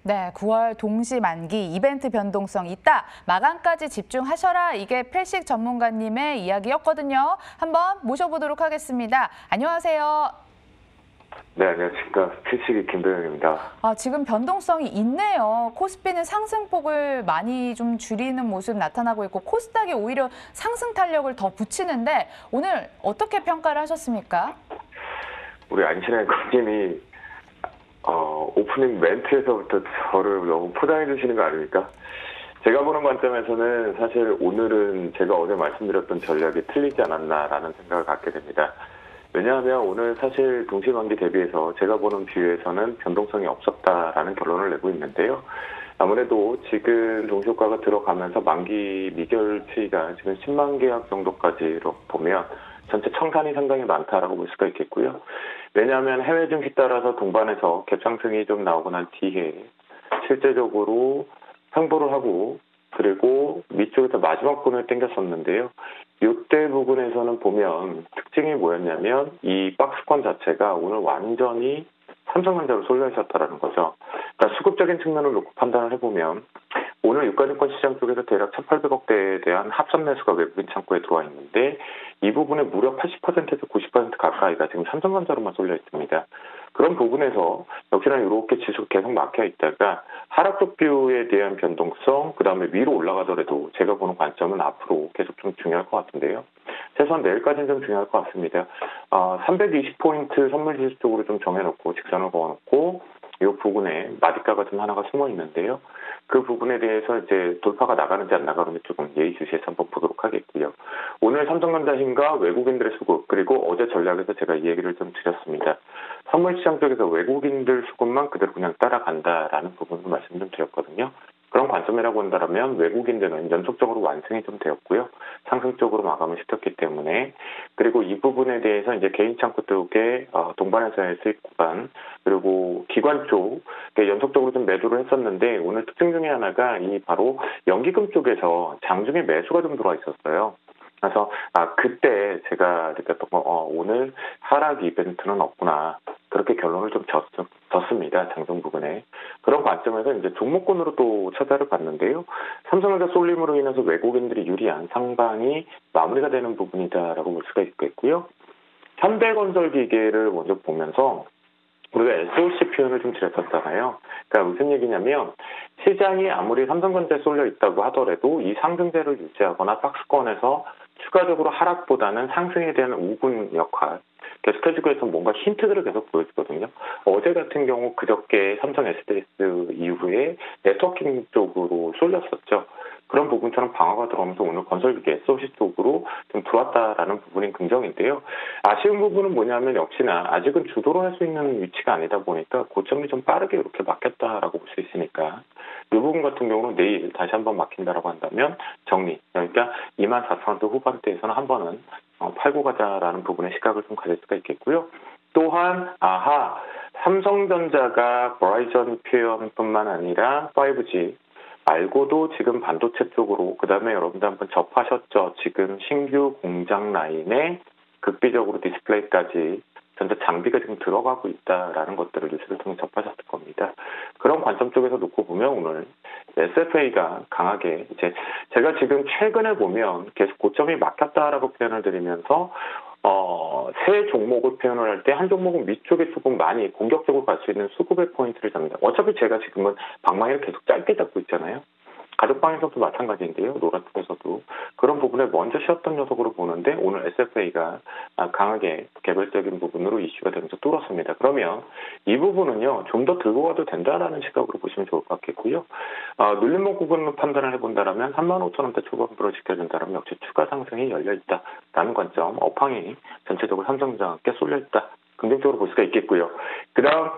네, 9월 동시 만기 이벤트 변동성 있다. 마감까지 집중하셔라. 이게 필식 전문가님의 이야기였거든요. 한번 모셔보도록 하겠습니다. 안녕하세요. 네, 안녕하십니까. 필식이 김도영입니다. 지금 변동성이 있네요. 코스피는 상승폭을 많이 좀 줄이는 모습 나타나고 있고 코스닥이 오히려 상승 탄력을 더 붙이는데 오늘 어떻게 평가를 하셨습니까? 우리 안신혜 국님이 오프닝 멘트에서부터 저를 너무 포장해 주시는 거 아닙니까? 제가 보는 관점에서는 사실 오늘은 제가 어제 말씀드렸던 전략이 틀리지 않았나라는 생각을 갖게 됩니다. 왜냐하면 오늘 사실 동시만기 대비해서 제가 보는 뷰에서는 변동성이 없었다라는 결론을 내고 있는데요. 아무래도 지금 동시효과가 들어가면서 만기 미결 추이가 지금 10만 계약 정도까지로 보면 전체 청산이 상당히 많다라고 볼 수가 있겠고요. 왜냐하면 해외 증시 따라서 동반해서 갭상승이 좀 나오고 난 뒤에 실제적으로 상보를 하고 그리고 밑쪽에서 마지막 분을 당겼었는데요. 이때 부분에서는 보면 특징이 뭐였냐면 이 박스권 자체가 오늘 완전히 삼성전자로 쏠려 있었다라는 거죠. 그러니까 수급적인 측면을 놓고 판단을 해보면 오늘 유가증권 시장 쪽에서 대략 1,800억대에 대한 합산 매수가 외국인 창구에 들어와 있는데 이 부분에 무려 80%에서 90% 가까이가 지금 삼성전자로만 쏠려 있습니다. 그런 부분에서 역시나 이렇게 지수가 계속 막혀 있다가 하락적 뷰에 대한 변동성, 그 다음에 위로 올라가더라도 제가 보는 관점은 앞으로 계속 좀 중요할 것 같은데요. 최소한 내일까지는 좀 중요할 것 같습니다. 320포인트 선물지수 쪽으로 좀 정해놓고 직선을 그어놓고 이 부분에 마디가가 좀 하나가 숨어 있는데요. 그 부분에 대해서 이제 돌파가 나가는지 안 나가는지 조금 예의주시해서 한번 보도록 하겠고요. 오늘 삼성전자 힘과 외국인들의 수급 그리고 어제 전략에서 제가 이 얘기를 좀 드렸습니다. 선물시장 쪽에서 외국인들 수급만 그대로 그냥 따라간다라는 부분을 말씀 좀 드렸거든요. 그런 관점이라고 한다면 외국인들은 연속적으로 완승이 좀 되었고요. 상승적으로 마감을 시켰기 때문에 그리고 이 부분에 대해서 이제 개인 창구 쪽에 동반회사의 수익 구간 그리고 기관 쪽에 연속적으로 좀 매도를 했었는데 오늘 특징 중에 하나가 이 바로 연기금 쪽에서 장중에 매수가 좀 들어와 있었어요. 그래서 그때 제가 느꼈던 거 오늘 하락 이벤트는 없구나 그렇게 결론을 좀 졌습니다. 장중 부분에 그런 관점에서 이제 종목군으로 또 찾아를 봤는데요. 삼성전자 쏠림으로 인해서 외국인들이 유리한 상방이 마무리가 되는 부분이다라고 볼 수가 있겠고요. 현대건설기계를 먼저 보면서 우리가 SOC 표현을 좀 드렸었잖아요. 그러니까 무슨 얘기냐면 시장이 아무리 삼성전자에 쏠려 있다고 하더라도 이 상승세를 유지하거나 박스권에서 추가적으로 하락보다는 상승에 대한 우군 역할 계속해주고 해서 뭔가 힌트들을 계속 보여주거든요. 어제 같은 경우 그저께 삼성 SDS 이후에 네트워킹 쪽으로 쏠렸었죠. 그런 부분처럼 방어가 들어오면서 오늘 건설기계 SOC 쪽으로 좀 들어왔다라는 부분이 긍정인데요. 아쉬운 부분은 뭐냐면 역시나 아직은 주도를 할 수 있는 위치가 아니다 보니까 고점이 좀 빠르게 이렇게 막혔다라고 볼 수 있으니까 이 부분 같은 경우는 내일 다시 한번 막힌다라고 한다면 정리. 그러니까 24,000원 후반대에서는 한 번은 팔고 가자라는 부분의 시각을 좀 가질 수가 있겠고요. 또한 삼성전자가 버라이전 표현뿐만 아니라 5G 말고도 지금 반도체 쪽으로 그다음에 여러분들 한번 접하셨죠. 지금 신규 공장 라인에 극비적으로 디스플레이까지 전자 장비가 지금 들어가고 있다라는 것들을 뉴스를 통해 접하셨을 겁니다. 그런 관점 쪽에서 놓고 보면 오늘 SFA가 강하게 이제 제가 지금 최근에 보면 계속 고점이 막혔다라고 표현을 드리면서 세 종목을 표현을 할 때 한 종목은 위쪽에 조금 많이 공격적으로 갈 수 있는 수급의 포인트를 잡니다. 어차피 제가 지금은 방망이를 계속 짧게 잡고 있잖아요. 가족방에서도 마찬가지인데요. 노라톡에서도 그런 부분에 먼저 쉬었던 녀석으로 보는데 오늘 SFA가 강하게 개별적인 부분으로 이슈가 되면서 뚫었습니다. 그러면 이 부분은요. 좀 더 들고 가도 된다라는 시각으로 보시면 좋을 것 같겠고요. 눌림목 부분을 판단을 해본다면 35,000원대 초반부로 지켜준다면 역시 추가 상승이 열려있다라는 관점 업황이 전체적으로 삼성전자와 함께 쏠려있다. 긍정적으로 볼 수가 있겠고요. 그 다음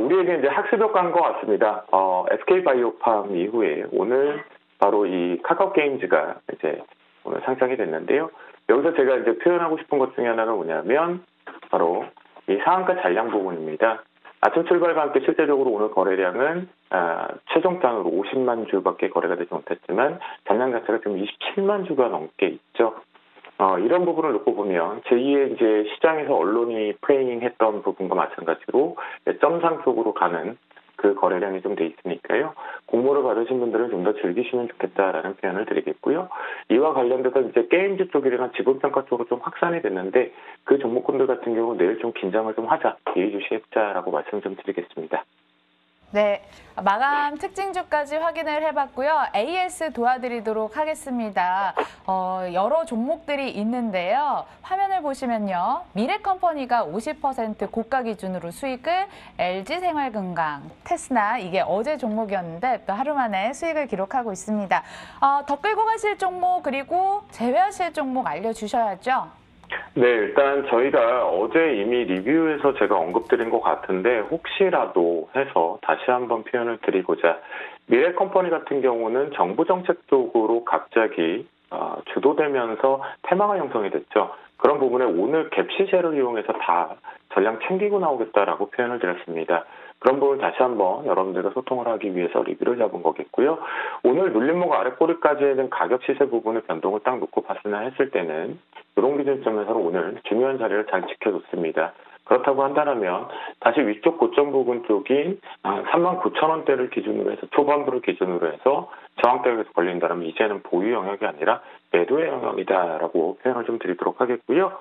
우리에게 이제 학습효과 한 것 같습니다. SK바이오팜 이후에 오늘 바로 이 카카오게임즈가 이제 오늘 상장이 됐는데요. 여기서 제가 이제 표현하고 싶은 것 중에 하나가 뭐냐면 바로 이 상한가 잔량 부분입니다. 아침 출발과 함께 실제적으로 오늘 거래량은 최종단으로 50만 주밖에 거래가 되지 못했지만 잔량 자체가 지금 27만 주가 넘게 있죠. 이런 부분을 놓고 보면 제2의 이제 시장에서 언론이 프레이밍했던 부분과 마찬가지로 점상 쪽으로 가는 그 거래량이 좀 돼 있으니까요. 공모를 받으신 분들은 좀 더 즐기시면 좋겠다라는 표현을 드리겠고요. 이와 관련돼서 이제 게임즈 쪽이나 지분평가 쪽으로 좀 확산이 됐는데 그 종목군들 같은 경우 내일 좀 긴장을 좀 하자, 예의주시해보자라고 말씀 좀 드리겠습니다. 네, 마감 특징주까지 확인을 해봤고요. AS 도와드리도록 하겠습니다. 여러 종목들이 있는데요. 화면을 보시면요. 미래컴퍼니가 50% 고가 기준으로 수익을, LG생활건강, 테스나 이게 어제 종목이었는데 또 하루 만에 수익을 기록하고 있습니다. 더 끌고 가실 종목 그리고 제외하실 종목 알려주셔야죠. 네, 일단 저희가 어제 이미 리뷰에서 제가 언급드린 것 같은데 혹시라도 해서 다시 한번 표현을 드리고자, 미래컴퍼니 같은 경우는 정부 정책 쪽으로 갑자기 주도되면서 테마가 형성이 됐죠. 그런 부분에 오늘 갭 시세를 이용해서 다 전량 챙기고 나오겠다라고 표현을 드렸습니다. 그런 부분 다시 한번 여러분들과 소통을 하기 위해서 리뷰를 잡은 거겠고요. 오늘 눌림목 아랫꼬리까지는 가격 시세 부분의 변동을 딱 놓고 봤으나 했을 때는 이런 기준점에서 오늘 중요한 자리를 잘 지켜줬습니다. 그렇다고 한다면 다시 위쪽 고점 부분 쪽인 39,000원대를 기준으로 해서 초반부를 기준으로 해서 저항대에서 걸린다면 이제는 보유 영역이 아니라 매도의 영역이다라고 표현을 좀 드리도록 하겠고요.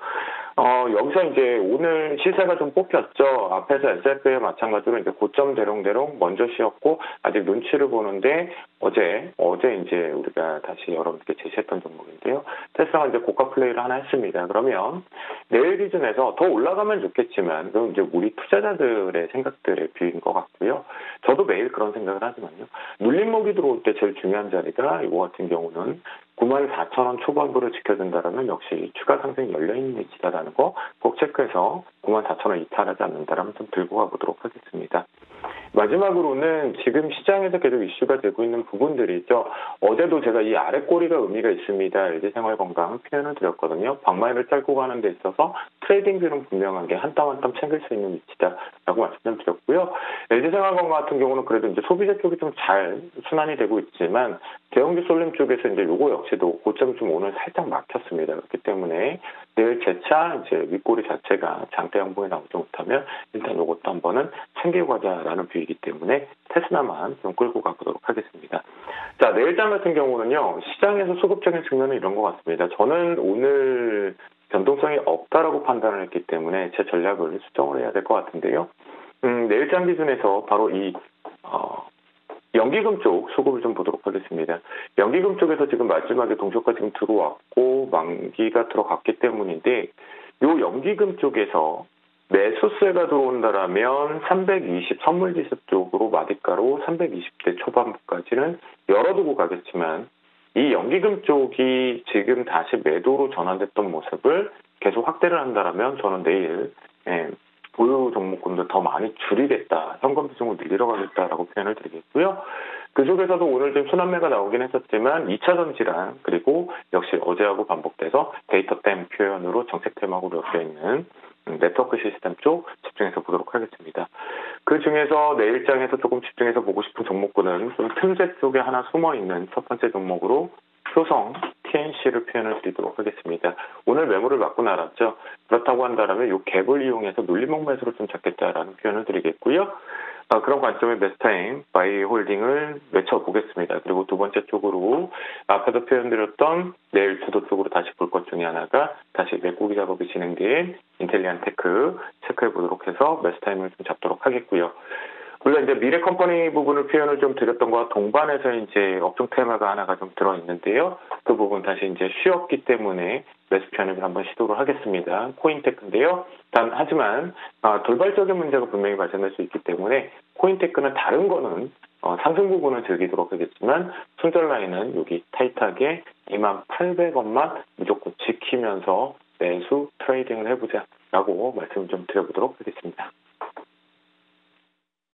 여기서 이제 오늘 시세가 좀 뽑혔죠. 앞에서 SF에 마찬가지로 이제 고점 대롱대롱 먼저 쉬었고 아직 눈치를 보는데 어제 이제 우리가 다시 여러분께 제시했던 종목인데요. 테스라가 이제 고가 플레이를 하나 했습니다. 그러면 내일 기준에서 더 올라가면 좋겠지만 그럼 이제 우리 투자자들의 생각들의 뷰인 것 같고요. 저도 매일 그런 생각을 하지만요. 눌림목이 들어올 때 제일 중요한 자리가 이거 같은 경우는 94,000원 초반부를 지켜준다면 역시 추가 상승이 열려있는 위치다라는 거 꼭 체크해서 94,000원 이탈하지 않는다면 좀 들고 가보도록 하겠습니다. 마지막으로는 지금 시장에서 계속 이슈가 되고 있는 부분들이죠. 어제도 제가 이 아랫꼬리가 의미가 있습니다. LG생활건강 표현을 드렸거든요. 방마이를 짧고 가는 데 있어서 트레이딩 뷰는 분명하게 한 땀 한 땀 챙길 수 있는 위치다라고 말씀드렸고요. LG생활건강 같은 경우는 그래도 이제 소비자 쪽이 좀 잘 순환이 되고 있지만 대형주 쏠림 쪽에서 이제 요거 역시도 고점이 좀 오늘 살짝 막혔습니다. 그렇기 때문에 내일 재차 이제 윗꼬리 자체가 장대 양봉에 나오지 못하면 일단 요것도 한번은 챙기고 가자라는 뷰이기 때문에 테스나만 좀 끌고 가보도록 하겠습니다. 자, 내일장 같은 경우는요, 시장에서 수급적인 측면은 이런 것 같습니다. 저는 오늘 변동성이 없다라고 판단을 했기 때문에 제 전략을 수정을 해야 될 것 같은데요. 내일장 기준에서 바로 이 연기금 쪽 수급을 좀 보도록 하겠습니다. 연기금 쪽에서 지금 마지막에 동시가 지금 들어왔고 만기가 들어갔기 때문인데 요 연기금 쪽에서 매수세가 들어온다라면 320 선물지수 쪽으로 마디가로 320대 초반부까지는 열어두고 가겠지만 이 연기금 쪽이 지금 다시 매도로 전환됐던 모습을 계속 확대를 한다라면 저는 내일 보유 종목군들 더 많이 줄이겠다, 현금 비중을 늘리러 가겠다라고 표현을 드리겠고요. 그 속에서도 오늘 좀 순환매가 나오긴 했었지만 2차전 질환 그리고 역시 어제하고 반복돼서 데이터템 표현으로 정책 테마로 엮여있는 네트워크 시스템 쪽 집중해서 보도록 하겠습니다. 그 중에서 내일장에서 조금 집중해서 보고 싶은 종목군은 좀 틈새 쪽에 하나 숨어있는 첫 번째 종목으로 효성 TNC를 표현을 드리도록 하겠습니다. 오늘 매물을 맞고 나왔죠. 그렇다고 한다면 이 갭을 이용해서 눌림목 매수를 좀 잡겠다라는 표현을 드리겠고요. 그런 관점의 베스타임 바이 홀딩을 외쳐보겠습니다. 그리고 두 번째 쪽으로 앞에서 표현드렸던 내일 주도 쪽으로 다시 볼 것 중에 하나가 다시 메꾸기 작업이 진행된 인텔리안테크 체크해보도록 해서 베스타임을 좀 잡도록 하겠고요. 물론 이제 미래컴퍼니 부분을 표현을 좀 드렸던 것과 동반해서 이제 업종 테마가 하나가 좀 들어있는데요. 그 부분 다시 이제 쉬었기 때문에 매수 편입을 한번 시도를 하겠습니다. 코인테크인데요. 하지만 돌발적인 문제가 분명히 발생할 수 있기 때문에 코인테크는 다른 거는 상승 부분을 즐기도록 하겠지만 손절 라인은 여기 타이트하게 28,000원만 무조건 지키면서 매수 트레이딩을 해보자라고 말씀을 좀 드려보도록 하겠습니다.